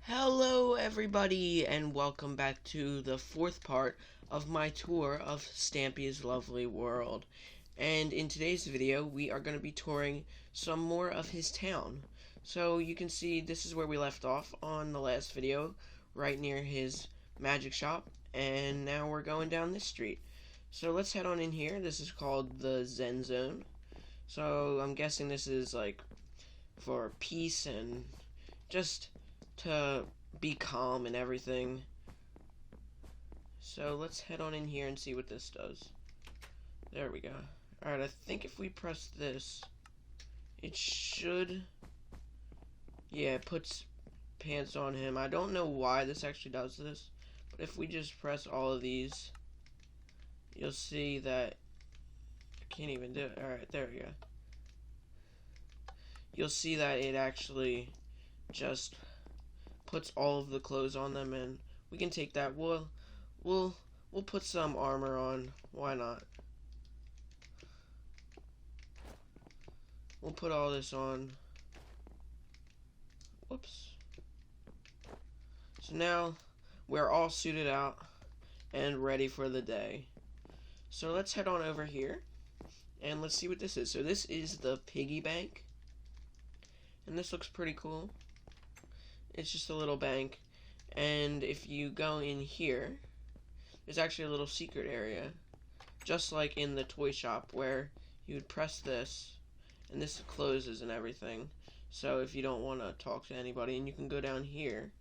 Hello everybody and welcome back to the fourth part of my tour of Stampy's lovely world. And in today's video we are going to be touring some more of his town. So you can see this is where we left off on the last video, right near his magic shop, and now we're going down this street. So let's head on in here. This is called the Zen Zone. So I'm guessing this is like for peace and just to be calm and everything. So let's head on in here and see what this does. There we go. Alright, I think if we press this, it should... Yeah, it puts pants on him. I don't know why this actually does this, but if we just press all of these, you'll see that... I can't even do it. Alright, there we go. You'll see that it actually just puts all of the clothes on them, and we can take that. We'll put some armor on. Why not? We'll put all this on. Whoops. So now we're all suited out and ready for the day. So let's head on over here and let's see what this is. So this is the Piggy Bank, and this looks pretty cool. It's just a little bank, and if you go in here, there's actually a little secret area, just like in the toy shop, where you would press this and this closes and everything. So if you don't want to talk to anybody, and you can go down here,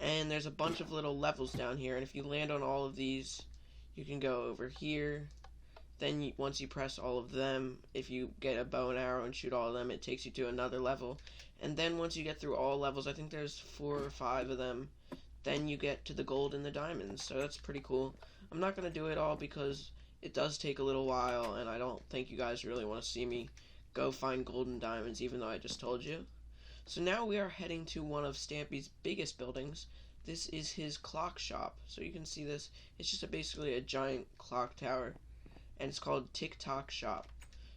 and there's a bunch of little levels down here, and if you land on all of these, you can go over here. Then once you press all of them, if you get a bow and arrow and shoot all of them, it takes you to another level. And then once you get through all levels, I think there's 4 or 5 of them, then you get to the gold and the diamonds. So that's pretty cool. I'm not going to do it all because it does take a little while, and I don't think you guys really want to see me go find gold and diamonds, even though I just told you. So now we are heading to one of Stampy's biggest buildings. This is his clock shop. So you can see this. It's just basically a giant clock tower, and it's called Tick Tock Shop.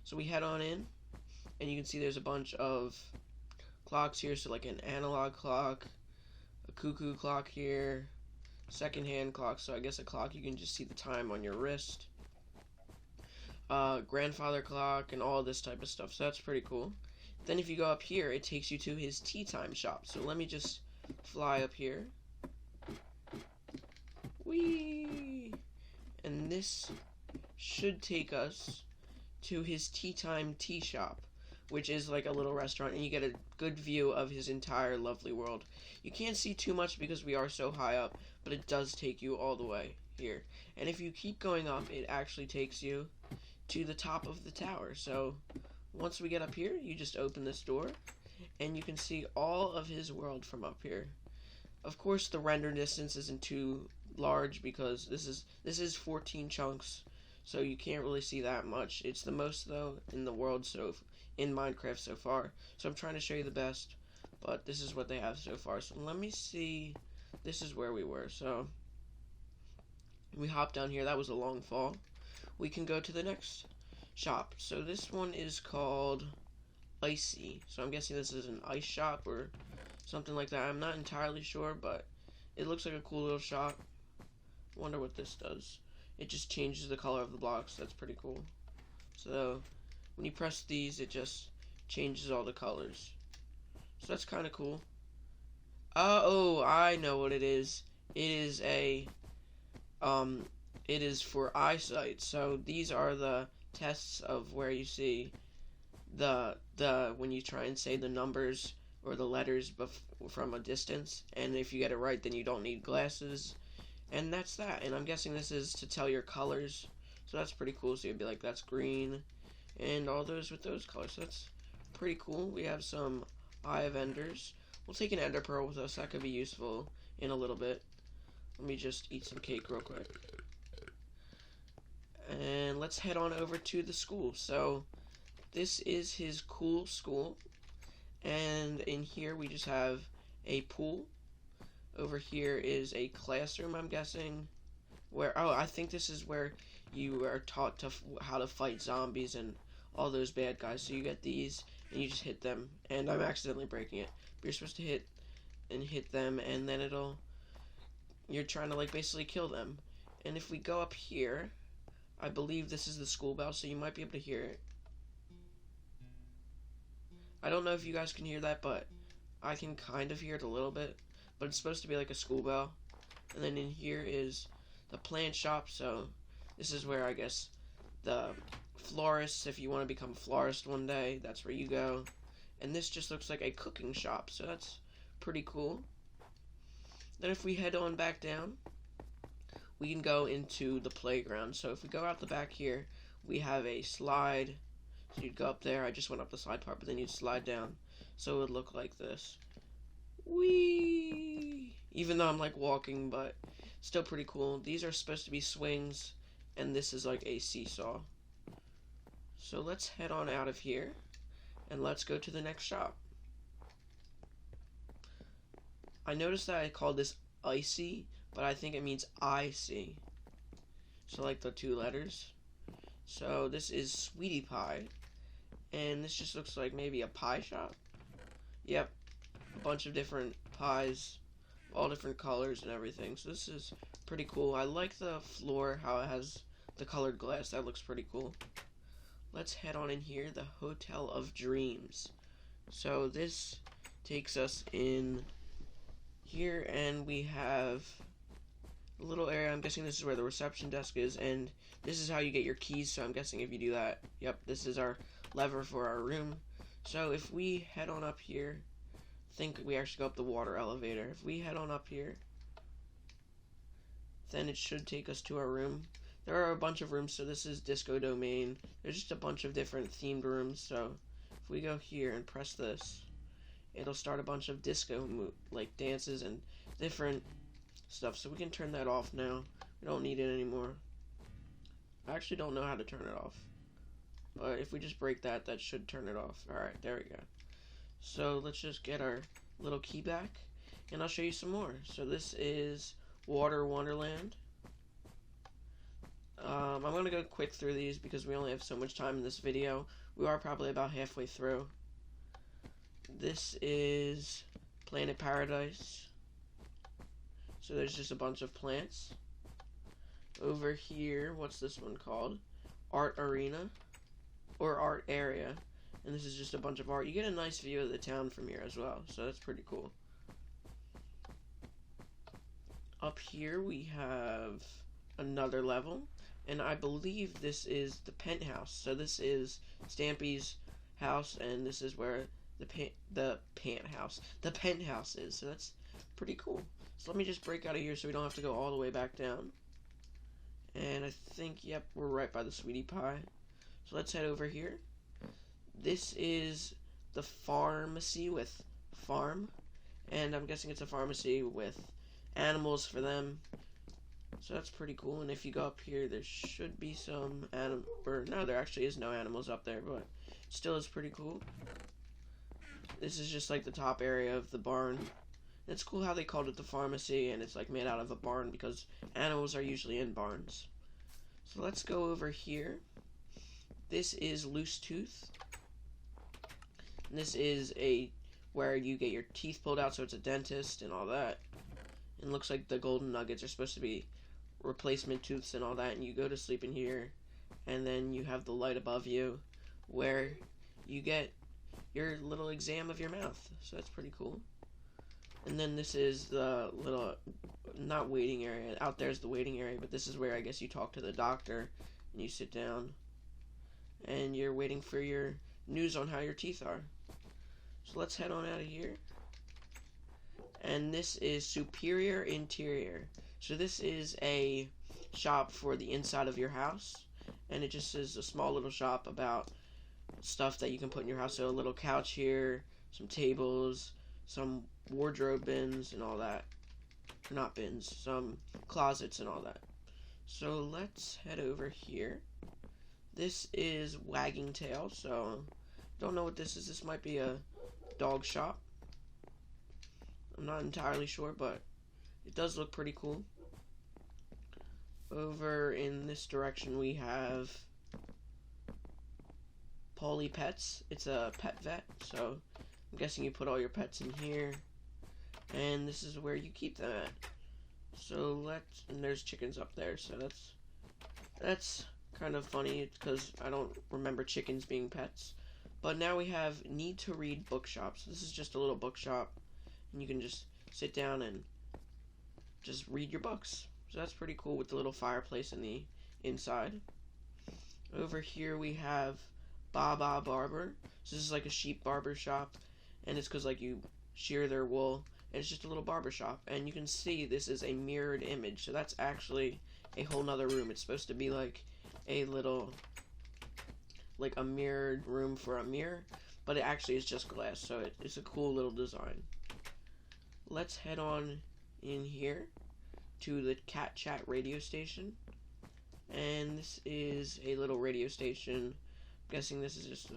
So we head on in, and you can see there's a bunch of clocks here. So like an analog clock, a cuckoo clock here, second-hand clock, so I guess a clock you can just see the time on your wrist, grandfather clock, and all this type of stuff. So that's pretty cool. Then if you go up here, it takes you to his tea time shop. So let me just fly up here. Whee! And this should take us to his tea time tea shop, which is like a little restaurant, and you get a good view of his entire lovely world. You can't see too much because we are so high up, but it does take you all the way here. And if you keep going up, it actually takes you to the top of the tower. So once we get up here, you just open this door, and you can see all of his world from up here. Of course, the render distance isn't too large because this is 14 chunks, so you can't really see that much. It's the most though in the world in Minecraft so far. So I'm trying to show you the best, but this is what they have so far. So let me see. This is where we were. So we hop down here. That was a long fall. We can go to the next shop. So this one is called Icy. So I'm guessing this is an ice shop or something like that. I'm not entirely sure, but it looks like a cool little shop. Wonder what this does. It just changes the color of the blocks. That's pretty cool. So when you press these, it just changes all the colors. So that's kind of cool. Oh, I know what it is. It is it is for eyesight. So these are the tests of where you see the when you try and say the numbers or the letters from a distance, and if you get it right, then you don't need glasses. And that's that. And I'm guessing this is to tell your colors. So that's pretty cool. So you'd be like, that's green, and all those with those colors. So that's pretty cool. We have some Eye of Enders. We'll take an Ender Pearl with us. That could be useful in a little bit. Let me just eat some cake real quick. And let's head on over to the school. So this is his cool school. And in here we just have a pool. Over here is a classroom, I'm guessing. I think this is where you are taught how to fight zombies and all those bad guys. So you get these, and you just hit them. And I'm accidentally breaking it. But you're supposed to hit and hit them, and then you're trying to like basically kill them. And if we go up here, I believe this is the school bell, so you might be able to hear it. I don't know if you guys can hear that, but I can kind of hear it a little bit. But it's supposed to be like a school bell. And then in here is the plant shop, so this is where I guess the florists, if you want to become a florist one day, that's where you go. And this just looks like a cooking shop, so that's pretty cool. Then if we head on back down, we can go into the playground. So if we go out the back here, we have a slide. So you'd go up there. I just went up the slide part, but then you'd slide down. So it would look like this. Whee! Even though I'm like walking, but still pretty cool. These are supposed to be swings, and this is like a seesaw. So let's head on out of here, and let's go to the next shop. I noticed that I called this icy, but I think it means I see. So like the two letters. So this is Sweetie Pie, and this just looks like maybe a pie shop. Yep, a bunch of different pies, all different colors and everything. So this is pretty cool. I like the floor, how it has the colored glass. That looks pretty cool. Let's head on in here, the Hotel of Dreams. So this takes us in here, and we have a little area. I'm guessing this is where the reception desk is, and this is how you get your keys. So I'm guessing if you do that, yep, this is our lever for our room. So if we head on up here, I think we actually go up the water elevator. If we head on up here, then it should take us to our room. There are a bunch of rooms, so this is Disco Domain. There's just a bunch of different themed rooms, so if we go here and press this, it'll start a bunch of disco like dances and different stuff. So we can turn that off now. We don't need it anymore. I actually don't know how to turn it off, but if we just break that, that should turn it off. Alright, there we go. So let's just get our little key back, and I'll show you some more. So this is Water Wonderland. I'm going to go quick through these because we only have so much time in this video. We are probably about halfway through. This is Planet Paradise. So there's just a bunch of plants. Over here, what's this one called? Art Arena. Or Art Area. And this is just a bunch of art. You get a nice view of the town from here as well. So that's pretty cool. Up here we have another level. And I believe this is the penthouse. So this is Stampy's house, and this is where the penthouse is. So that's pretty cool. So let me just break out of here so we don't have to go all the way back down. And I think, yep, we're right by the Sweetie Pie. So let's head over here. This is the pharmacy with farm. And I'm guessing it's a pharmacy with animals for them. So that's pretty cool. And if you go up here, there should be some no, there actually is no animals up there, but still is pretty cool. This is just like the top area of the barn. It's cool how they called it the pharmacy, and it's like made out of a barn because animals are usually in barns. So let's go over here. This is Loose Tooth. And this is where you get your teeth pulled out, so it's a dentist and all that. And it looks like the golden nuggets are supposed to be replacement tooths and all that, and you go to sleep in here, and then you have the light above you where you get your little exam of your mouth. So that's pretty cool. And then this is the little, not waiting area, out there's the waiting area, but this is where I guess you talk to the doctor and you sit down and you're waiting for your news on how your teeth are. So let's head on out of here. And this is Superior Interior. So this is a shop for the inside of your house, and it just is a small little shop about stuff that you can put in your house. So a little couch here, some tables, some wardrobe bins and all that. Or not bins, some closets and all that. So let's head over here. This is Wagging Tail. So don't know what this is. This might be a dog shop. I'm not entirely sure, but it does look pretty cool. Over in this direction we have Polly Pets. It's a pet vet, so I'm guessing you put all your pets in here. and this is where you keep them at. So and there's chickens up there, so that's kind of funny because I don't remember chickens being pets. But now we have need to read bookshop. So this is just a little bookshop, and you can just sit down and just read your books. So that's pretty cool with the little fireplace in the inside. Over here we have barber. So this is like a sheep barber shop, and it's because like you shear their wool, and it's just a little barber shop. And you can see this is a mirrored image, so that's actually a whole nother room. It's supposed to be like a little, like a mirrored room for a mirror, but it actually is just glass, so it's a cool little design. Let's head on in here to the Cat Chat radio station. And this is a little radio station. I'm guessing this is just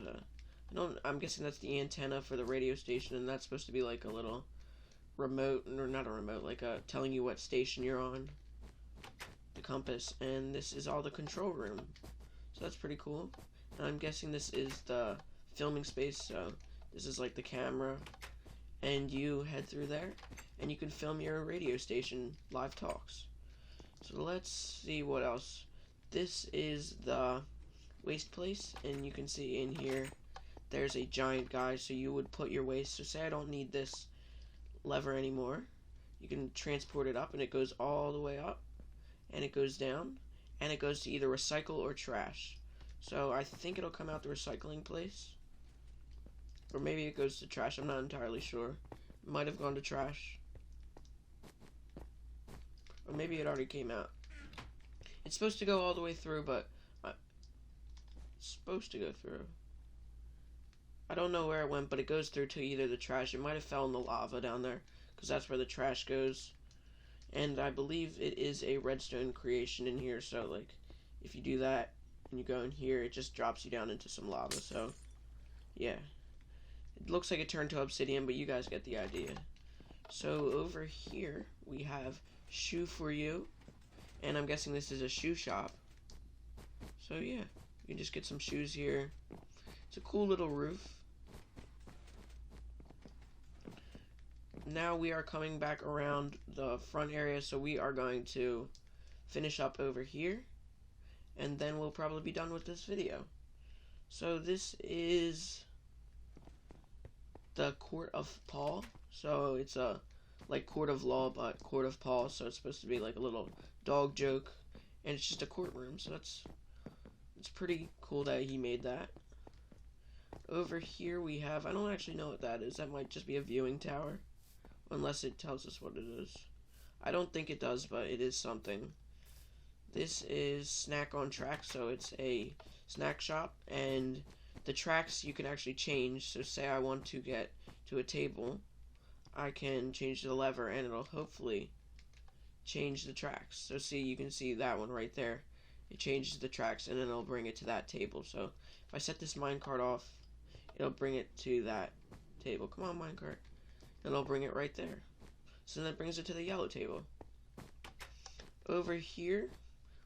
I'm guessing that's the antenna for the radio station, and that's supposed to be like a little remote, or not a remote, like telling you what station you're on. The compass, and this is all the control room. So that's pretty cool. And I'm guessing this is the filming space, so this is like the camera, and you head through there, and you can film your radio station live talks. So let's see what else. This is the waste place, and you can see in here there's a giant guy, so you would put your waste. So say I don't need this lever anymore, you can transport it up, and it goes all the way up, and it goes down, and it goes to either recycle or trash. So I think it'll come out the recycling place, or maybe it goes to trash. I'm not entirely sure. It might have gone to trash, or maybe it already came out. It's supposed to go all the way through, but it's supposed to go through. I don't know where it went, but it goes through to either the trash. It might have fell in the lava down there, because that's where the trash goes. And I believe it is a redstone creation in here, so like if you do that and you go in here, it just drops you down into some lava. So yeah, it looks like it turned to obsidian, but you guys get the idea. So over here we have shoe for you, and I'm guessing this is a shoe shop. So yeah, you can just get some shoes here. It's a cool little roof. Now we are coming back around the front area, so we are going to finish up over here, and then we'll probably be done with this video. So this is the Court of Paul. So it's a like Court of Law, but Court of Paul, so it's supposed to be like a little dog joke, and it's just a courtroom, so it's pretty cool that he made that. Over here we have, I don't actually know what that is. That might just be a viewing tower, unless it tells us what it is. I don't think it does, but it is something. This is Snack on Track, so it's a snack shop, and the tracks you can actually change. So say I want to get to a table, I can change the lever, and it'll hopefully change the tracks. So see, you can see that one right there. It changes the tracks, and then it'll bring it to that table. So if I set this minecart off, it'll bring it to that table. Come on, minecart. And I'll bring it right there. So that brings it to the yellow table. Over here,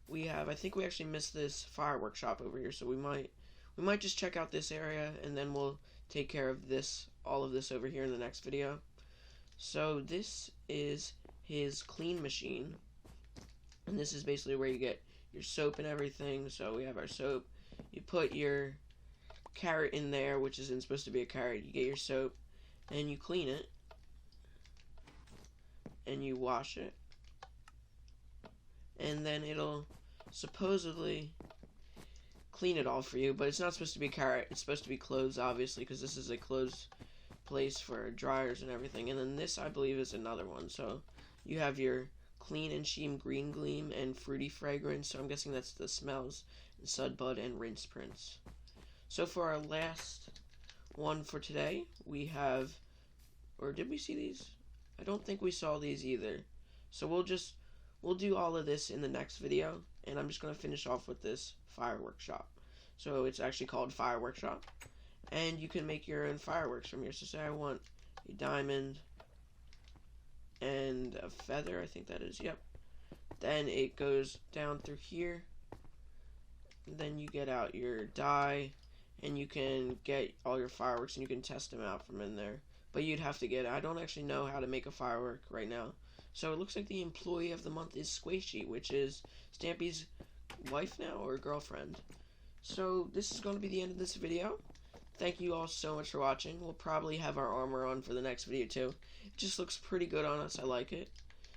we have, I think we actually missed this fireworks shop over here, so we might just check out this area, and then we'll take care of this, all of this over here in the next video. So this is his clean machine, and this is basically where you get your soap and everything. So we have our soap. You put your carrot in there, which isn't supposed to be a carrot. You get your soap, and you clean it, and you wash it, and then it'll supposedly clean it all for you, but it's not supposed to be carrot. It's supposed to be clothes, obviously, because this is a clothes place for dryers and everything. And then this, I believe, is another one. So you have your clean and sheen green gleam and fruity fragrance. So I'm guessing that's the smells, and sud bud and rinse prints. So for our last one for today, we have, or did we see these? I don't think we saw these either. So we'll do all of this in the next video, and I'm just going to finish off with this fireworks shop. So it's actually called Fireworks Shop, and you can make your own fireworks from here. So say I want a diamond and a feather, I think that is, yep. Then it goes down through here, then you get out your die, and you can get all your fireworks, and you can test them out from in there. but you'd have to get it. I don't actually know how to make a firework right now. So it looks like the employee of the month is Squishy, which is Stampy's wife now, or girlfriend. So this is going to be the end of this video. Thank you all so much for watching. We'll probably have our armor on for the next video too. It just looks pretty good on us. I like it.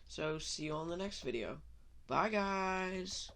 So see you all in the next video. Bye guys!